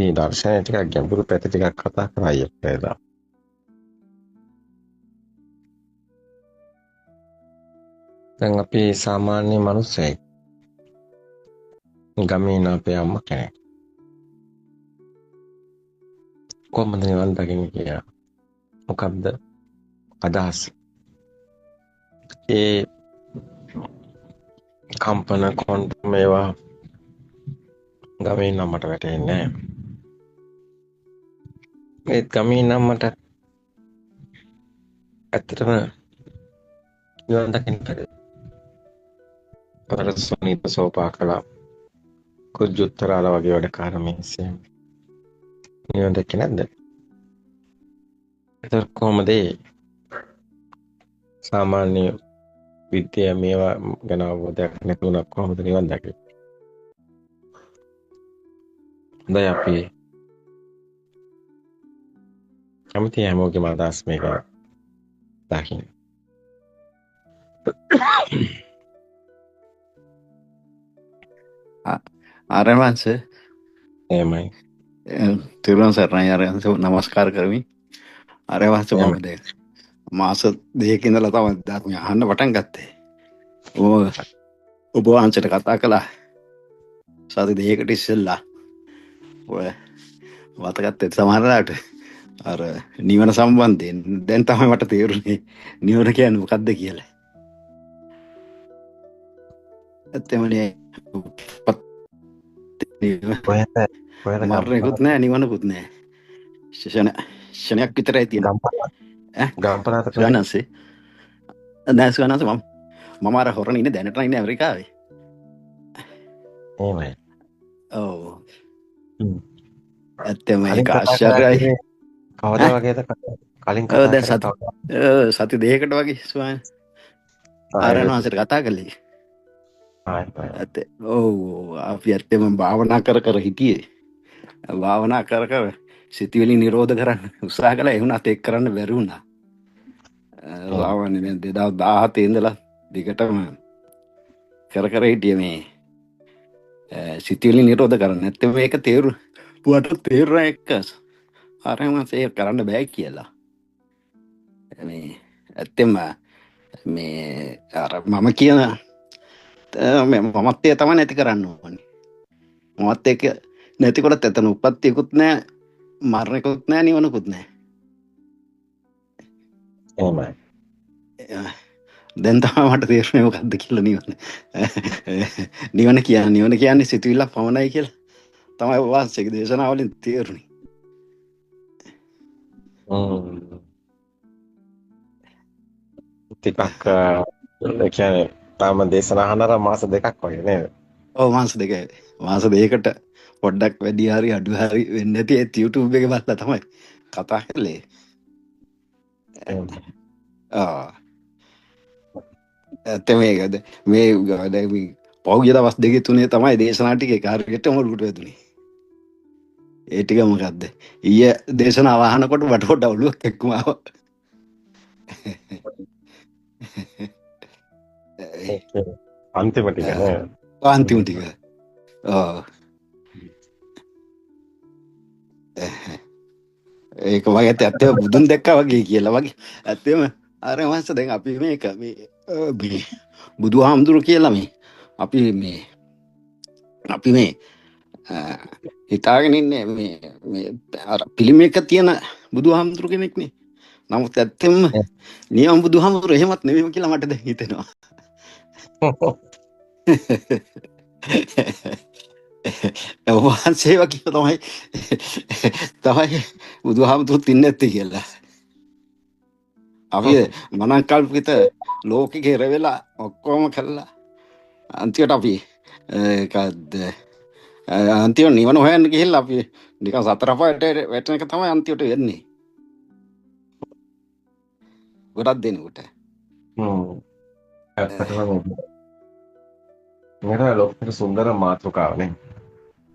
අපි දර්ශනය ටිකක් ගැඹුරු පැති ටිකක් කතා කරා ඊයේදා. දැන් අපි සාමාන්‍ය මිනිස්සෙක් ගමේ ඉන්න අපේ අම්මා කෙනෙක් කොහොමද නිවන් දකින්නේ කියලා මොකක්ද අදහස්? ඒ කම්පන කොන්ද මේවා ගමේ ඉන්න අම්මට වැටෙන්නේ නැහැ. ඒ ගමේ ඉන්න අම්මට ඇත්තටම නිවන් දකින්න බැහැ. පරසොනීත සෝපාකලා කුජුත්තරාල වගේ වැඩ කාර්යමේසෙ නිවන් දැක්කේ නැද්ද? ඒතර කොහොමද සාමාන්‍ය විද්‍යාව මේවා ගැන අවබෝධයක් නැතුණා කොහොමද නිවන් දැකේ? හොඳයි අපි කැමති හැමෝගෙම අදහස් මේක දකින්න. ආරවංශ එහෙමයි. තිරුවන් සරණයි ආරවංශ නමස්කාර කරමි. ආරවංශ එහෙමයි. මම දැන් මාස දෙකක ඉඳලා තමයි ධර්මය අහන්න පටන් ගත්තේ. ඔබ වහන්සේට කතා කළා සති දෙකකට ඉස්සෙල්ලා. ඔය වතගත්තේ සමහරලාට අර නිවන සම්බන්ධයෙන් දැන් තමයි මට තේරුනේ නිවන කියන්නේ මොකක්ද කියලා. ඇත්තමනේ කොහෙද මරණයකුත් නෑ නිවනකුත් නෑ. ශනයක් විතරයි තියෙනවා. ගම්පලාත ස්වයනන්සේ නෑ ස්වයනන්ස මම අර හොරණ ඉන්නේ දැනට ඉන්නේ ඇමරිකාවේ. එහෙමයි. ඔව්. ඇත්තම ඒක ආශ්චර්යයි. කවදා වගේද කලින් කතා දැන් කරා සති දෙකකට වගේ ස්වයන් ආරණවංශයට කතා කළේ. ඇත්ත ඔව් අපි ඇත්තම භාවනා කර හිටියේ. භාවනා කර සිතිවිලි නිරෝධ කරන්න උත්සාහ කළා. ඒ වුණත් ඒක කරන්න බැරි වුණා. ආවන්නේ 2017 ඉඳලා දිගටම කර හිටියේ මේ සිතිවිලි නිරෝධ කරන්න. නැත්නම් මේක තේරුණා එක ආරණවංශ ඒක කරන්න බෑ කියලා. මේ ඇත්තම මේ අර මම කියන මමත් ඒ තමයි නැති කරන්න ඕනේ. මමත් ඒක නැතිකොට එතන උප්පත්තියකුත් නැහැ, මරණයකුත් නැහැ, නිවනකුත් නැහැ. එහෙමයි. දැන් තමයි මට තේරුනේ මොකද්ද කියලා නිවන. නිවන කියන්නේ සිතුවිල්ලක් පමණයි කියලා තමයි වාසික දේශනාවලින් තේරුනේ. ටිකක් ඒ කියන්නේ තාම දේශනා අහනර මාස දෙකක් වගේ නේද? ඔව් මාස දෙකකට පොඩ්ඩක් වැඩි හරි අඩු හරි වෙන්නේ නැති ඒ YouTube එකේ බලලා තමයි කතා කළේ. මේකද මේ පෞද්ගල දවස් දෙකේ තුනේ තමයි දේශනා ටික කාර්යයටම උඩට වැදුනේ. ඒ ටික මොකද්ද? ඊයේ දේශනාව අහනකොට මට පොඩ්ඩක් ඔළුවක් එක්කම ආවා. අන්තිම ටික නේද? අන්තිම ටික. ඒක වගේ ඇත්තම බුදුන් දැක්කා වගේ කියලා වගේ. ඇත්තම අර මාස දැන් අපි මේක මේ බුදුහාමුදුරු කියලා අපි මේ හිතාගෙන ඉන්නේ මේ අර පිළිමයක තියෙන බුදුහාමුදුරු කෙනෙක් නේ. නමුත් ඇත්තම නියම බුදුහාමුදුරු එහෙමත් නෙවෙයි කියලා මට දැන් හිතෙනවා. වහන්සේ වගේ තමයි බුදුහාමුදුරුත් ඉන්නේ නැත්තේ කියලා. අපි මනං කල්පිත ලෝකෙ ගෙර වෙලා ඔක්කොම කළා. අන්තිමට අපි අන්තිම නිවන හොයන්න ගිහිල්ලා අපි නිකන් සතර පායට වැටෙන එක තමයි අන්තිමට වෙන්නේ. ගොඩක් දෙනකොට. මේක ලෝකෙට සුන්දර මාතෘකාවනේ.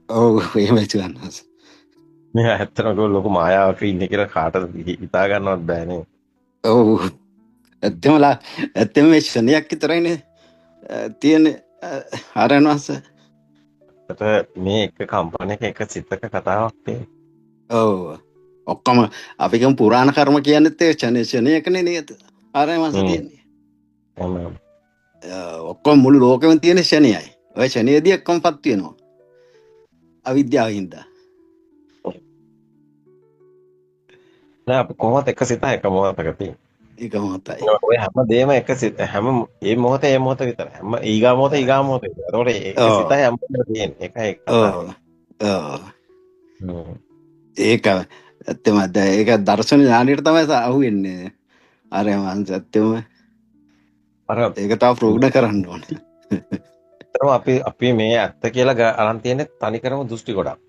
ඔව් එහෙමයි චුවන්නස්. මේ ඇත්තටම ලොකු මායාවක ඉන්නේ කියලා කාටද හිතා ගන්නවත් බෑනේ. ඔව් ඇත්තම මේ ශනියක් විතරයිනේ තියෙන්නේ ආරණවංශ. ඒකට මේ එක කම්පන එක සිතක කතාවක් තියෙනවා. ඔව්. ඔක්කොම අපි කියමු පුරාණ කර්ම කියන්නේත් ඒ ක්ෂණයකනේ නේද? ආරය මාස තියෙන්නේ. එහෙම. ඔක්කොම මුළු ලෝකෙම තියෙන ක්ෂණයයි. ඔය ක්ෂණයේදී ඔක්කොමපත් වෙනවා. අවිද්‍යාව හින්දා. නෑ අපි කොහොමද එක සිත එක මොහොතක තියෙන්නේ. ඒක මොහොතයි. ඔය හැම දෙයක්ම එක සිත හැම මේ මොහොතේ මේ මොහොත විතරයි. හැම ඊගා මොහොත ඊගා මොහොත විතරයි. ඒතකොට එක ඔව්. සිතයි හැම වෙලේම තියෙන්නේ. ඒකයි කතාව. ඔව්. ඔව්. හ්ම්. ඒක ඇත්තම ඒක දර්ශන ඥානෙට තමයි අහුවෙන්නේ. ආරය මාස ඇත්තම අර ඒක තව ප්‍රගුණ කරන්න ඕනේ. ඇත්තටම අපි මේ ඇත්ත කියලා අරන් තියෙන්නේ තනිකරම දෘෂ්ටි ගොඩක්.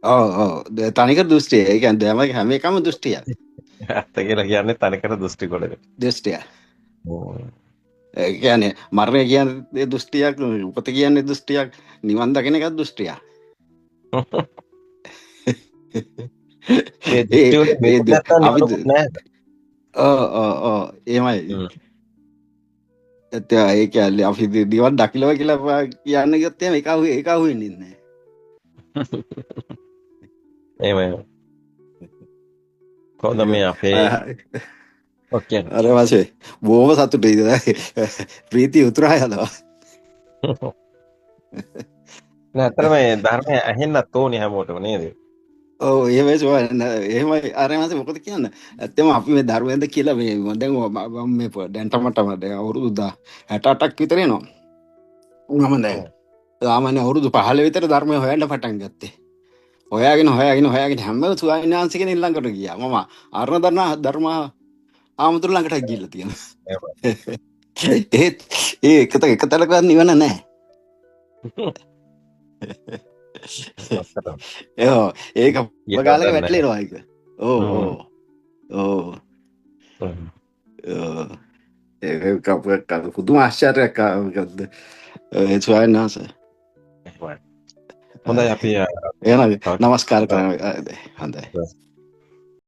ඔව් ඔව් තනිකර දෘෂ්ටිය. ඒ කියන්නේ හැම එකම දෘෂ්ටියක්. ඇත්ත කියලා කියන්නේ තනිකර දෘෂ්ටි ගොඩක. දෘෂ්ටිය. ඒ කියන්නේ මරණය කියන්නේ දෘෂ්ටියක්, උපත කියන්නේ දෘෂ්ටියක්, නිවන් දකින එකත් දෘෂ්ටියක්. ඒ දෘෂ්ටි වල මේක නැත්තම් නිවනක් නෑ. ඔව් එහෙමයි. ඒ කියන්නේ අපි නිවන් දකිලව කියලා කියන්න ගියොත් එහෙම ඒක අහුවෙන්නේ නැහැ. එහෙමයි. කොහොමද මේ අපේ ඔක්කේ අර වාසේ බොහොම සතුටුයි. ප්‍රීතිය උතුරා යනවා. නැත්තර මේ ධර්මය ඇහෙන්නත් ඕනේ හැමෝටම නේද? ඔව් එහෙමයි අර වාසේ මොකද කියන්නේ? ඇත්තම අපි මේ ධර්මයෙන්ද කියලා මේ දැන් මේ දැන් තමටම දැන් අවුරුදු 68ක් විතර එනවා. මම දැන් සාමාන්‍ය අවුරුදු 15 විතර ධර්මය හොයන්න පටන් ගත්තේ. හොයාගෙන හැම ස්වාමීන් වහන්සේ කෙනෙක් ළඟට ගියා. මම අරණ ධර්ම ආමතුරු ළඟට ගිහිල්ලා තියෙනවා. ඒත් එක තැනකවත් නිවන නැහැ. ඒක ගාලක වැටලෙනවා ඒක. ඔව්. ඒක පුදුම ආශ්චර්යයක් මොකද්ද? ඒ ස්වාමීන් වහන්සේ. හොඳයි අපි එහෙනම් නමස්කාර කරනවා. හොඳයි.